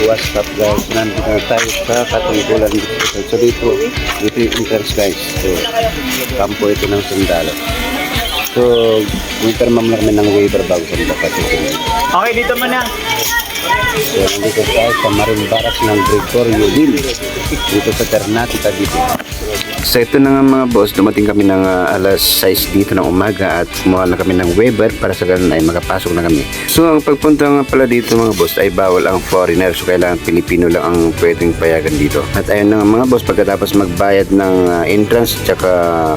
what's up guys? Nandito na tayo sa Katungkulan. So dito yung entrance guys. So kampo ito ng sundalo. So wintermam na kami ng waiver bago sa mga Katungkulan. Okay, dito muna. So nandito tayo sa Marine Barracks ng Gregorio Lim. Dito sa Ternate, Cavite. So ito na nga mga boss, dumating kami ng alas 6 dito ng umaga at kumuha na kami ng waiver para sa ganun ay makapasok na kami. So ang pagpunta nga pala dito mga boss ay bawal ang foreigner, so kailangan Pilipino lang ang pwedeng payagan dito. At ayun na nga mga boss, pagkatapos magbayad ng entrance tsaka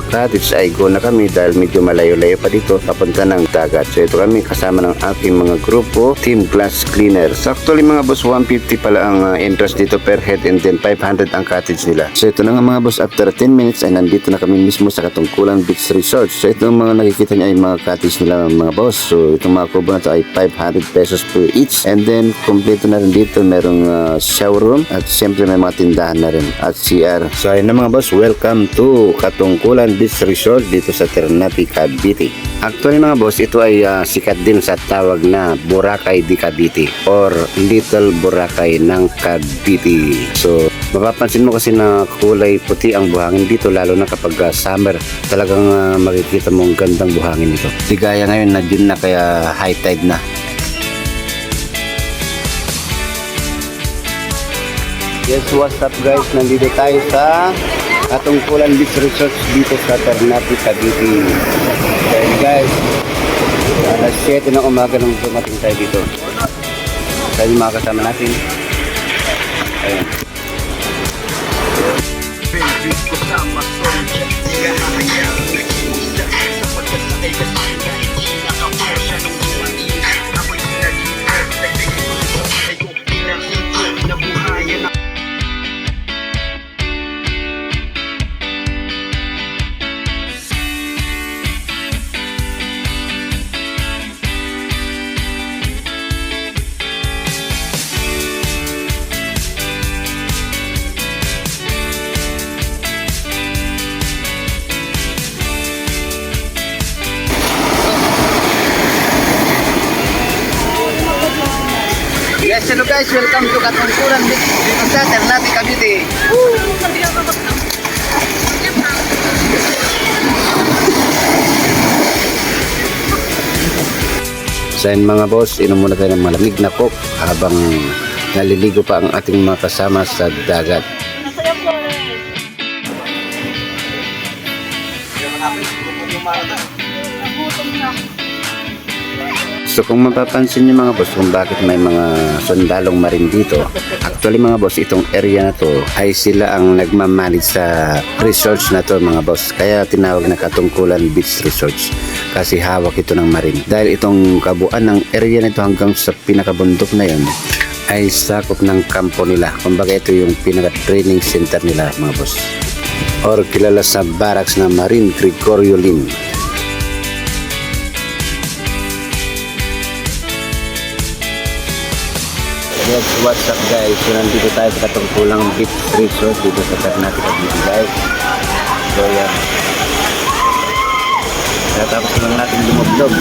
cottage ay go na kami dahil medyo malayo-layo pa dito papunta ng dagat. So ito kami kasama ng aking mga grupo, Team Glass Cleaner. So actually mga boss, 150 pala ang entrance dito per head and then 500 ang cottage nila. So ito na nga mga boss, after 10 minutes ay nandito na kami mismo sa Katungkulan Beach Resort. So itong mga nakikita niya ay mga cottage nila mga boss. So itong mga kubo na ito ay 500 pesos per each. And then kompleto na rin dito, merong shower room at siyempre may mga tindahan na rin at CR. So ayun na mga boss, welcome to Katungkulan Beach Resort dito sa Ternate, Cavite. Actually mga boss, ito ay sikat din sa tawag na Boracay de Cavite or Little Boracay ng Cavite. So mapapansin mo kasi na kulay puti ang buhangin dito, lalo na kapag summer. Talagang makikita mo ang gandang buhangin dito. Di gaya ngayon na June na, kaya high tide na. Yes, what's up guys? Nandito tayo sa Katungkulan Beach Resort dito sa Ternate, Cavite. Dahil guys, alas 7 ng umaga nung dumating tayo dito. Tayo yung mga kasama natin. Ayun. Yes, hello guys, welcome to Katungkulan Beach dito sa Ternate, Cavite. So yun mga boss, inom muna tayo ng malamig na coke habang naliligo pa ang ating mga kasama sa dagat. So kung mapapansin niyo mga boss kung bakit may mga sundalong marine dito, actually mga boss, itong area na to ay sila ang nagmamanage sa resorts na to mga boss. Kaya tinawag na Katungkulan Beach Resorts kasi hawak ito ng marine. Dahil itong kabuuan ng area na ito hanggang sa pinakabundok na yun ay sakop ng kampo nila. Kumbaga ito yung pinaka-training center nila mga boss. Or kilala sa barracks na Marine Gregorio Lim. Yes, what's up guys? So nandito tayo sa Katungkulan Beach Resort dito sa Ternate, Cavite guys. So yan. Tapos lang natin lumoblog.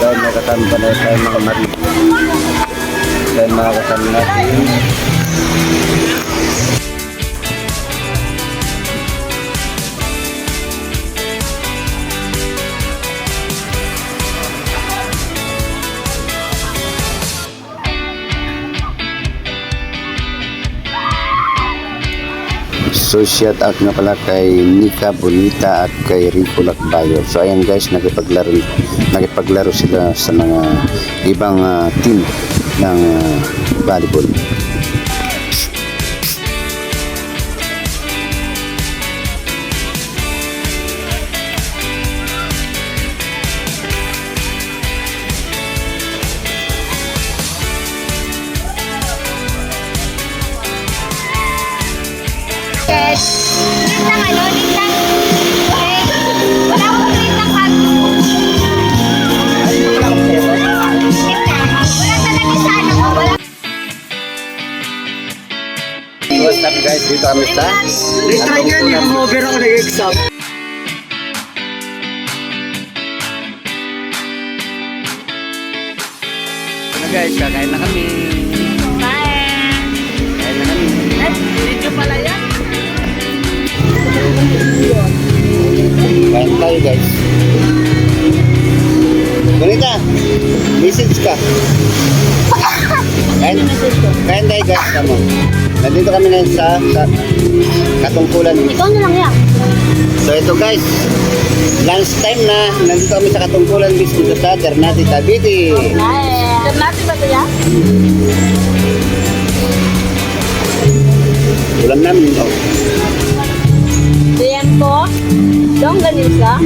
Dahil makasama na tayo mga marine. Dahil makasama natin. So shout out nga pala kay Nika Bonita at kay Rico Lakbayo. So ayan guys, nakipaglaro sila sa mga ibang team ng volleyball. Lintang ano? Lintang? Wala akong lintang hago. Lintang? Wala talaga sa ano ko. Wala. What's up guys? Dito kami sa Try nga niyo kung over ako nag-exam. Ano guys, kakain na kami. tayo guys. Bonita, message ka. Kain tayo guys, tama. Nandito kami ngayon sa Katungkulan. Ikaw na lang yan. So ito guys, lunch time na. Nandito kami sa Katungkulan Beach dito sa Ternate, Cavite. Ternate ba ito yan? Ulam namin ito. Diyan po. Dong ganisa.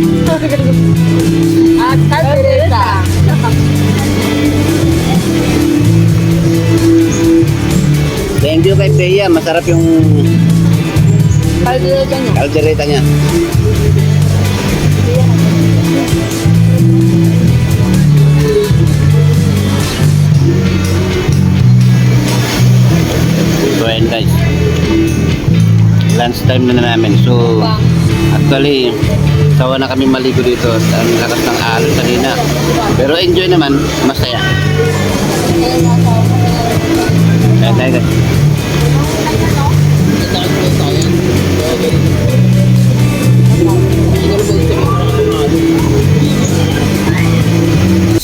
At kaldereta. Thank you kay Peya. Masarap yung Kaldereta niyo. kaldereta niya. So ayan guys, lunch time na namin. So actually, sawa na kami maligo dito at ang lakas ng alon kanina. Pero enjoy naman, masaya. Ayan tayo guys.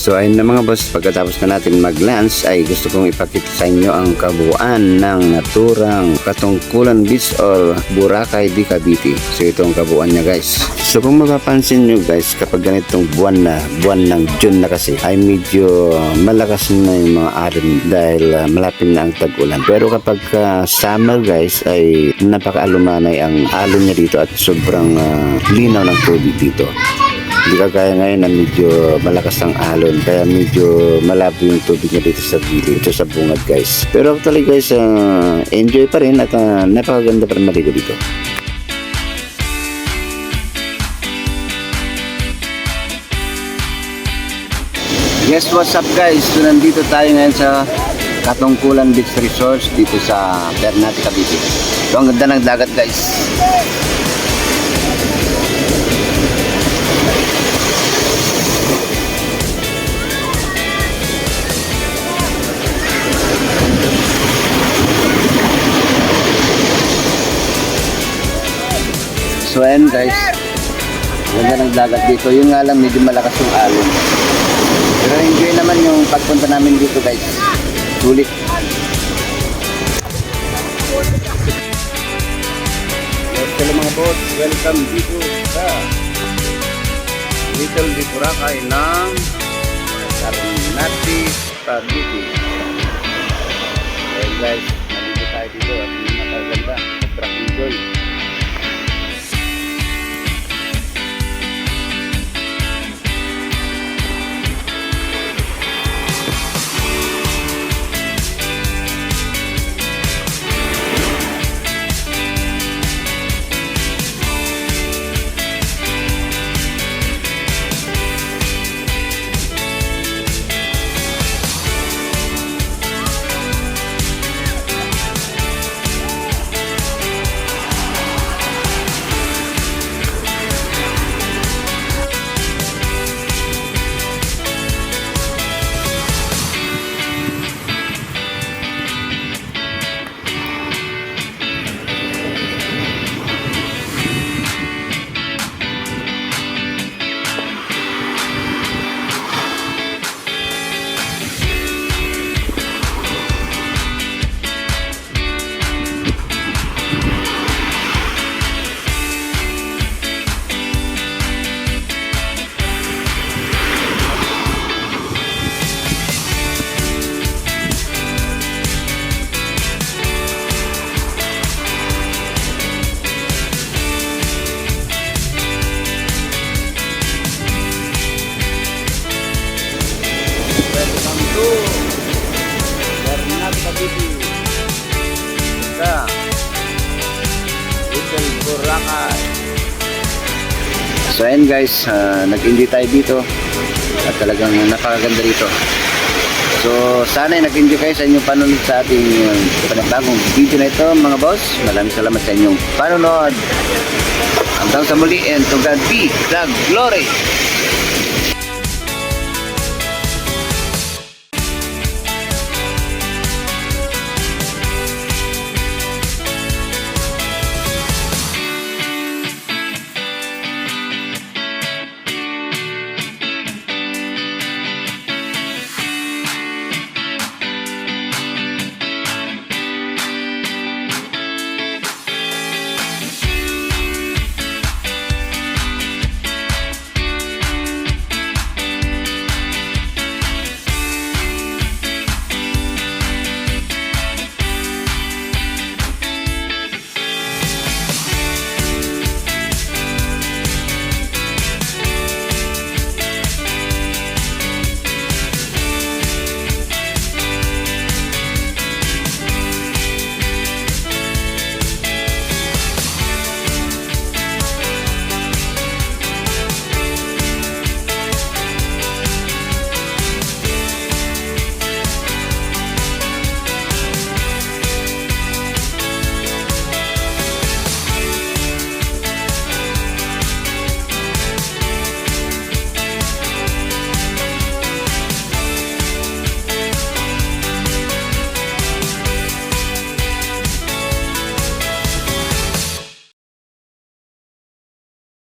So ayun na mga boss, pagkatapos na natin mag-lunch ay gusto kong ipakita sa inyo ang kabuuan ng naturang Katungkulan Beach or Boracay de Cavite. So ito ang kabuuan niya guys. So kung mapapansin nyo guys, kapag ganitong buwan ng June na kasi, ay medyo malakas na yung mga alon dahil malapit na ang tag-ulan. Pero kapag summer guys, ay napaka-alumanay ang alon niya dito at sobrang linaw ng tubig dito. Hindi kagaya ngayon na medyo malakas ang alon, kaya medyo malabo yung tubig na dito sa gilid, dito sa bungad guys. Pero actually guys, enjoy pa rin at napakaganda pa rin maligo dito. Yes, what's up guys? So nandito tayo ngayon sa Katungkulan Beach Resort dito sa Ternate, Cavite. So ang ganda ng dagat guys. So ayan guys, ganda ng dagat dito. Yun nga lang, medyo malakas yung alon. Pero enjoy naman yung pagpunta namin dito guys. Sulit. Yes, hello mga boss. Welcome dito sa Little de Boracay ng Ternate, Cavite. Okay guys, nandito tayo dito at napaganda. Sobrang enjoy. Boracay. So ayun guys, nag-enjoy tayo dito at talagang napakaganda dito. So sana nag-enjoy kayo sa inyong panonood sa ating panibagong video na ito mga boss. Maraming salamat sa inyong panonood. Hanggang sa muli, and to God be the glory.